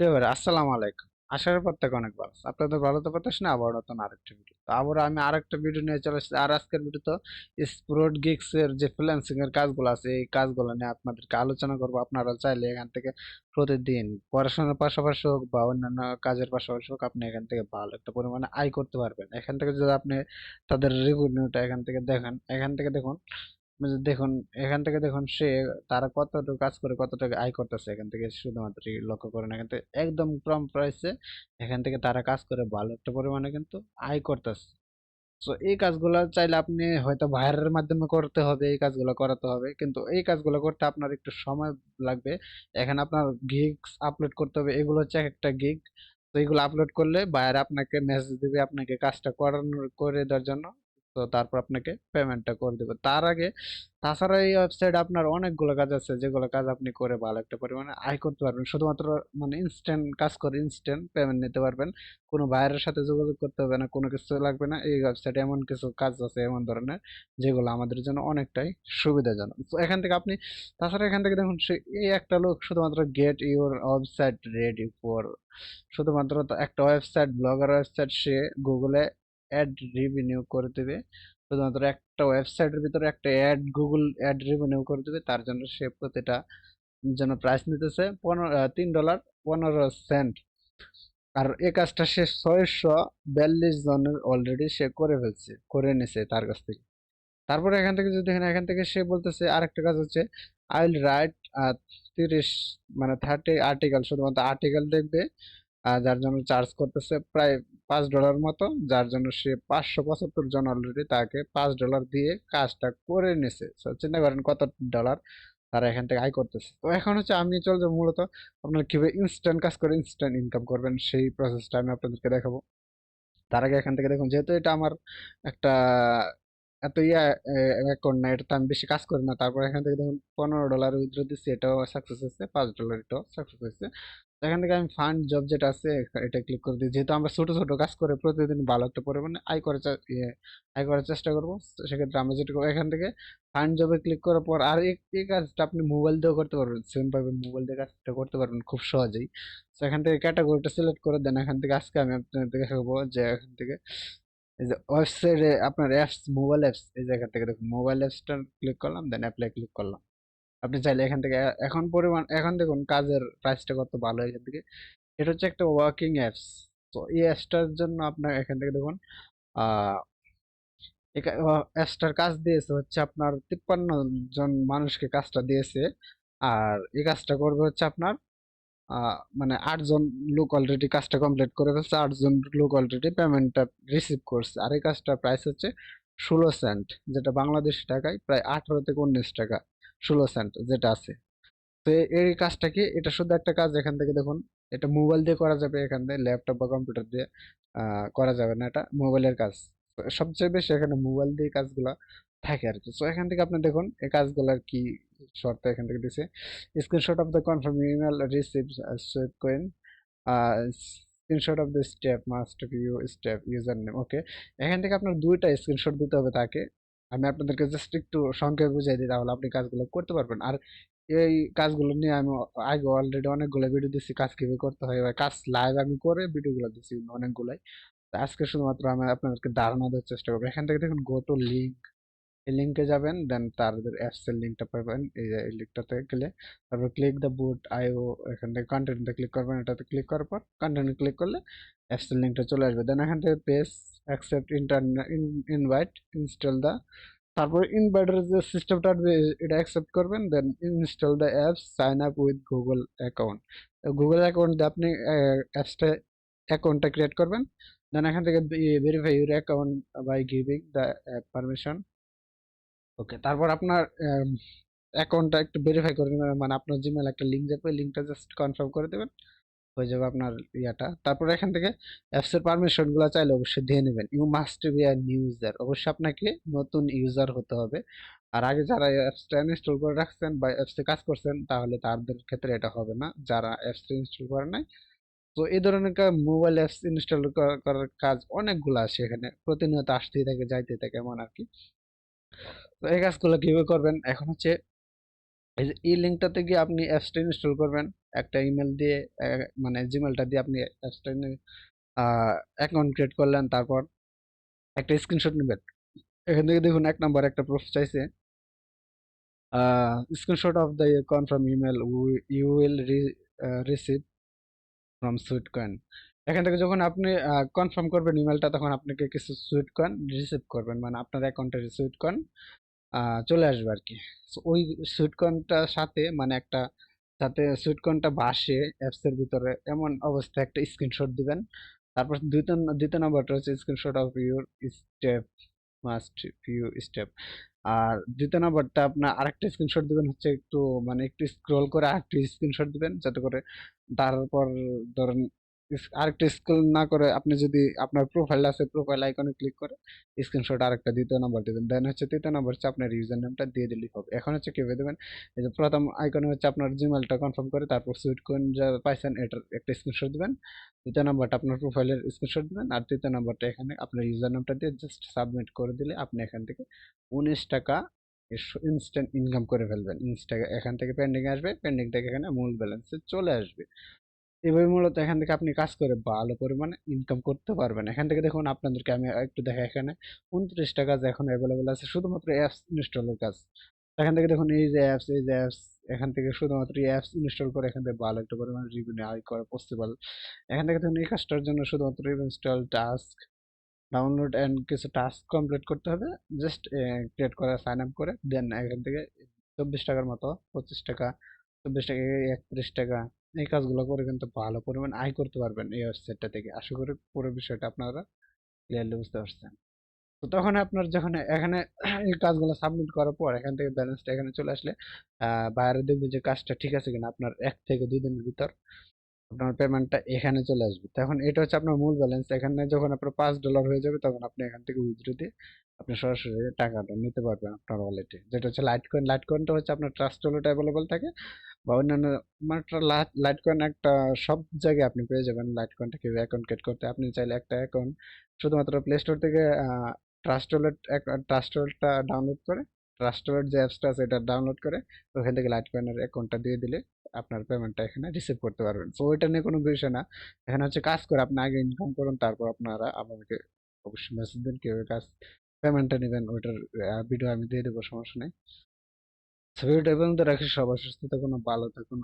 এবারে আসসালামু আলাইকুম। আসার পর থেকে অনেক ভালো আছে। আপনাদের ভালো তো পারতেছ না, আবার নতুন আরেকটা ভিডিও। তো আবার আমি আরেকটা ভিডিও নিয়ে চলে এসেছি। আর আজকের ভিডিও তো স্প্রোট গিগস এর যে ফ্রিল্যান্সিং এর কাজগুলো আছে, এই কাজগুলো নিয়ে আপনাদেরকে আলোচনা করবো। আপনারা চাইলে এখান থেকে প্রতিদিন পড়াশোনার পাশাপাশি হোক বা অন্যান্য কাজের পাশাপাশি হোক, আপনি এখান থেকে ভালো একটা পরিমাণে আয় করতে পারবেন। এখান থেকে যদি আপনি তাদের রেভিনিউটা এখান থেকে দেখেন, এখান থেকে দেখুন, দেখুন, এখান থেকে দেখুন তারা কতটুকু কাজ করে কত টাকা আয় করতেছে, এখান থেকে শুধুমাত্র লক্ষ্য করেন। এখান থেকে একদম কম প্রাইসে এখান থেকে তারা কাজ করে ভালো একটা পরিমাণে কিন্তু আয় করতেছে। তো এই কাজগুলো চাইলে আপনি হয়তো বাইরের মাধ্যমে করতে হবে, এই কাজগুলো করাতে হবে, কিন্তু এই কাজগুলো করতে আপনার একটু সময় লাগবে। এখানে আপনার গিগস আপলোড করতে হবে, এগুলো হচ্ছে এক একটা গিগ। তো এগুলো আপলোড করলে বাইরে আপনাকে মেসেজ দিবে আপনাকে কাজটা করে দেওয়ার জন্য। তো তারপর আপনাকে পেমেন্টটা করে দেবে তার আগে। তাছাড়া এই ওয়েবসাইটে আপনার অনেকগুলো কাজ আছে, যেগুলো কাজ আপনি করে ভালো একটা পরিমাণে আয় করতে পারবেন। শুধুমাত্র মানে ইনস্ট্যান্ট কাজ করে ইনস্ট্যান্ট পেমেন্ট নিতে পারবেন। কোনো বাইরের সাথে যোগাযোগ করতে হবে না, কোনো কিছু লাগবে না। এই ওয়েবসাইটে এমন কিছু কাজ আছে এমন ধরনের, যেগুলো আমাদের জন্য অনেকটাই সুবিধাজনক। তো এখান থেকে আপনি, তাছাড়া এখান থেকে দেখুন, এই একটা লোক শুধুমাত্র get your website ready for, শুধুমাত্র তো একটা ওয়েবসাইট, ব্লগার ওয়েবসাইট, সে গুগলে অ্যাড রেভিনিউ করে দেবে। শুধুমাত্র একটা ওয়েবসাইটের ভিতরে একটা গুগল অ্যাড রেভিনিউ করে দেবে, তার জন্য সে প্রতিটা জন্য প্রাইস নিতেছে $3.15। আর এই কাজটা সে 642 জনের অলরেডি সে করে ফেলছে, করে নিছে তার কাছ থেকে। তারপরে এখান থেকে যদি দেখেন, এখান থেকে সে বলতেছে আরেকটা কাজ হচ্ছে, আই উইল রাইট 30 মানে 30 আর্টিকেল, শুধুমাত্র আর্টিকেল দেখবে। যার জন্য চার্জ করতেছে প্রায় $5 মতো, যার জন্য সে 575 জন অলরেডি তাকে $5 দিয়ে কাজটা করে নিছে। So, চিন্তা করেন কত ডলার তারা এখান থেকে আয় করতেছে। তো এখন হচ্ছে আমি চলে যাবো মূলত আপনার কিভাবে ইনস্ট্যান্ট কাজ করে ইনস্ট্যান্ট ইনকাম করবেন, সেই প্রসেসটা আমি আপনাদেরকে দেখাবো। তার আগে এখান থেকে দেখুন, যেহেতু এটা আমার একটা এত অ্যাকাউন্ট না, এটা তো আমি বেশি কাজ করি না। তারপর এখান থেকে দেখুন $15 উইথড্র দিচ্ছি, এটাও সাকসেস হয়েছে। $5 এটাও সাকসেস হয়েছে। তো এখান থেকে আমি ফান্ড জব যেটা আছে এটা ক্লিক করে দিই। যেহেতু আমরা ছোট ছোট কাজ করে প্রতিদিন ভালো একটা পরিমাণে আয় করার চেষ্টা করবো, তো সেক্ষেত্রে আমরা যেটা করবো, এখান থেকে ফান্ড জবে ক্লিক করার পর, আর এই কাজটা আপনি মোবাইল দিয়েও করতে পারবেন। সেম ভাবে মোবাইল দিয়ে কাজটা করতে পারবেন খুব সহজেই। তো এখান থেকে ক্যাটাগরিটা সিলেক্ট করে দেন। এখান থেকে আজকে আমি আপনাদের দেখাবো যে এখান থেকে এই যে ওয়েবসাইটে আপনার অ্যাপস, মোবাইল অ্যাপস, এই জায়গা থেকে দেখুন মোবাইল অ্যাপসটা ক্লিক করলাম, দেন অ্যাপ্লাই ক্লিক করলাম। আপনি চাইলে এখান থেকে এখন দেখুন কাজের প্রাইসটা কত ভালো এখান থেকে। এটা হচ্ছে একটা ওয়ার্কিং অ্যাপস। তো এই অ্যাপসটার জন্য আপনার এখান থেকে দেখুন, আহ অ্যাপসটার কাজ দিয়েছে হচ্ছে আপনার 53 জন মানুষকে কাজটা দিয়েছে। আর এই কাজটা করবে হচ্ছে আপনার মানে 8 জন লোক অলরেডি কাজটা কমপ্লিট করে ফেলছে, 8 জন লোক অলরেডি পেমেন্টটা রিসিভ করছে। আর এই কাজটার প্রাইস হচ্ছে 16 সেন্ট, যেটা বাংলাদেশি টাকায় প্রায় 18 থেকে 19 টাকা। 16 সেন্ট যেটা আছে। তো এই কাজটা কি, এটা শুধু একটা কাজ। এখান থেকে দেখুন, এটা মোবাইল দিয়ে করা যাবে, এখান থেকে ল্যাপটপ বা কম্পিউটার দিয়ে করা যাবে না, এটা মোবাইলের কাজ। তো সবচেয়ে বেশি এখানে মোবাইল দিয়ে কাজগুলা থাকে আর কি। তো এখান থেকে আপনি দেখুন এই কাজগুলার কি শর্ত এখান থেকে দিছে। Screenshot of the confirm email receive sweet coin, screenshot of the step must you step user name. Okay, এখান থেকে আপনার দুইটা স্ক্রিনশট দিতে হবে তাকে। আমি আপনাদেরকে জাস্ট একটু সংক্ষেপে বুঝাই দিই, তাহলে আপনি কাজগুলো করতে পারবেন। আর এই কাজগুলো নিয়ে আমি আগে অলরেডি অনেকগুলো ভিডিও দিচ্ছি, কাজ কিভাবে করতে হয়, বা কাজ লাইভ আমি করে ভিডিওগুলো দিচ্ছি অনেকগুলাই। তো আজকে শুধুমাত্র আমি আপনাদেরকে ধারণা দেওয়ার চেষ্টা করবো। এখান থেকে দেখুন গো টু লিঙ্ক, এই লিঙ্কে যাবেন, দেন তাদের অ্যাপস এর লিঙ্কটা পাবেন। এই যে এই লিঙ্কটাতে গেলে তারপর ক্লিক দ্য বুট আইও, এখান থেকে কন্টেন্টে ক্লিক করবেন। এটাতে ক্লিক করার পর কন্টেন্টে ক্লিক করলে অ্যাপস এর লিঙ্কটা চলে আসবে। দেন এখান থেকে page accept invite install the, তারপর ইনভাইটের যে সিস্টেমটা আসবে এটা অ্যাকসেপ্ট করবেন। Then install the apps, sign up with Google account. Google account দিয়ে আপনি অ্যাপসটা অ্যাকাউন্টটা ক্রিয়েট করবেন। দেন এখান থেকে verify your account by giving the permission. Okay, তারপর আপনার অ্যাকাউন্টটা একটু ভেরিফাই করে নেবেন, মানে আপনার জিমেল একটা লিঙ্ক যাবে, লিঙ্কটা জাস্ট কনফার্ম করে দেবেন, হয়ে যাবে আপনার ইয়াটা। তারপর এখান থেকে অ্যাপস এর পারমিশন গুলো চাইলে অবশ্যই দিয়ে নেবেন। You must be a new user, অবশ্যই আপনাকে নতুন ইউজার হতে হবে। আর আগে যারা অ্যাপসটা ইনস্টল করে রাখছেন বা অ্যাপসে কাজ করছেন, তাহলে তাদের ক্ষেত্রে এটা হবে না, যারা অ্যাপস ইনস্টল করে নাই। তো এই ধরনের মোবাইল অ্যাপস ইনস্টল করার কাজ অনেকগুলো আছে, এখানে প্রতিনিয়ত আসতেই থাকে যাইতেই থাকে এমন আর কি। তো এই কাজগুলো কিভাবে করবেন এখন হচ্ছে, এই যে এই লিঙ্কটাতে গিয়ে আপনি অ্যাপসটা ইনস্টল করবেন একটা ইমেল দিয়ে, মানে জিমেলটা দিয়ে আপনি অ্যাপসটা অ্যাকাউন্ট ক্রিয়েট করলেন, তারপর একটা স্ক্রিনশট নেবেন। এখান থেকে দেখুন ১ নাম্বার একটা প্রুফ চাইছে। Screenshot of the confirm email you will receive from Sweet Coin. এখান থেকে যখন আপনি কনফার্ম করবেন ইমেলটা, তখন আপনাকে কিছু সুইট কয়েন রিসিভ করবেন, মানে আপনার অ্যাকাউন্টে সুইট কয়েন চলে আসবে আর কি। So, ওই সুইট কয়েনটার সাথে মানে একটা, যাতে সুইট কয়েনটা ভাসে অ্যাপসের ভিতরে এমন অবস্থায় একটা স্ক্রিনশট দিবেন। তারপর দ্বিতীয় নাম্বারটা হচ্ছে screenshot of your step must few step. আর দ্বিতীয় নাম্বারটা আপনার আরেকটা স্ক্রিনশট দিবেন, হচ্ছে একটু মানে একটু স্ক্রল করে আরেকটা স্ক্রিনশট দিবেন, যাতে করে তারপর ধরেন আরেকটা স্ক্রল না করে আপনি যদি আপনার প্রোফাইল আছে প্রোফাইল আইকনে ক্লিক করে স্ক্রিনশট আরেকটা দ্বিতীয় নাম্বার দিবেন। দেন হচ্ছে তৃতীয় নাম্বার হচ্ছে আপনার ইউজার নেমটা দিয়ে দিলেই হবে। এখন হচ্ছে কিভাবে দেবেন, এই যে প্রথম আইকনে হচ্ছে আপনার জিমেলটা কনফার্ম করে তারপর সুইট কোন যা পাইছেন এটার একটা স্ক্রিনশট দিবেন, দ্বিতীয় নাম্বারটা আপনার প্রোফাইলের স্ক্রিনশট দিবেন, আর তৃতীয় নাম্বারটা এখানে আপনার ইউজার নামটা দিয়ে জাস্ট সাবমিট করে দিলে আপনি এখান থেকে ১৯ টাকা ইনস্ট্যান্ট ইনকাম করে ফেলবেন। এখান থেকে পেন্ডিং আসবে, পেন্ডিং থেকে এখানে মূল ব্যালেন্সে চলে আসবে। এভাবে মূলত এখান থেকে আপনি কাজ করে ভালো পরিমাণে ইনকাম করতে পারবেন। এখান থেকে দেখুন আপনাদেরকে আমি একটু দেখাই, এখানে ২৯টা কাজ এখন অ্যাভেলেবেল আছে, শুধুমাত্র অ্যাপস ইনস্টলের কাজ। এখান থেকে দেখুন এই যে অ্যাপস এখান থেকে শুধুমাত্র এই অ্যাপস ইনস্টল করে এখান থেকে ভালো একটা পরিমাণে রেভিনিউ আয় করা পসিবল। এখান থেকে দেখুন এই কাজটার জন্য শুধুমাত্র ইনস্টল টাস্ক ডাউনলোড এন্ড কিছু টাস্ক কমপ্লিট করতে হবে। জাস্ট ক্রিয়েট করে সাইন আপ করে দেন এখান থেকে ২৪ টাকার মতো, ২৫ টাকা, ২৪ টাকা, ৩১ টাকা, এই কাজগুলো করে কিন্তু ভালো পরিমাণ আয় করতে পারবেন এই ওয়েবসাইটটা থেকে। আশা করি পুরো বিষয়টা আপনারা ক্লিয়ারলি বুঝতে পারছেন। তো তখন আপনার যখন এখানে এই কাজগুলো সাবমিট করার পর এখান থেকে ব্যালেন্সটা এখানে চলে আসলে বাইরে দেখবে যে কাজটা ঠিক আছে কিনা, আপনার ১ থেকে ২ দিনের ভিতর আপনার পেমেন্টটা এখানে চলে আসবে। তখন এটা হচ্ছে আপনার মূল ব্যালেন্স। এখানে যখন আপনার $৫ হয়ে যাবে তখন আপনি এখান থেকে উইথড্র দিয়ে আপনি সরাসরি টাকাটা নিতে পারবেন আপনার ওয়ালেটে। যেটা হচ্ছে লাইটকয়েন। লাইটকয়েনটা হচ্ছে আপনার ট্রাস্ট ওয়ালেটে অ্যাভেলেবল থাকে, বা অন্যান্য মানে লাইটকয়েন একটা সব জায়গায় আপনি পেয়ে যাবেন। লাইটকয়েনটা কিভাবে অ্যাকাউন্ট ক্রিয়েট করতে, আপনি চাইলে একটা অ্যাকাউন্ট শুধুমাত্র প্লে স্টোর থেকে ট্রাস্ট ওয়ালেটটা ডাউনলোড করে, ট্রাস্ট ওয়ালেট যে অ্যাপসটা আছে এটা ডাউনলোড করে ওখান থেকে লাইটকয়েনের অ্যাকাউন্টটা দিয়ে দিলে আপনার পেমেন্টটা এখানে রিসিভ করতে পারবেন। সো ওইটা নিয়ে কোনো বিষয় না। এখানে হচ্ছে কাজ করে আপনি আগে ইনকাম করুন, তারপর আপনারা আমাকে অবশ্যই মেসেজ দিন কিভাবে কাজ পেমেন্টটা নেবেন, ওইটার ভিডিও আমি দিয়ে দেবো, সমস্যা নেই। ভিডিওটা এবং রাখি, সবার সুস্থ থাকুন, ভালো থাকুন।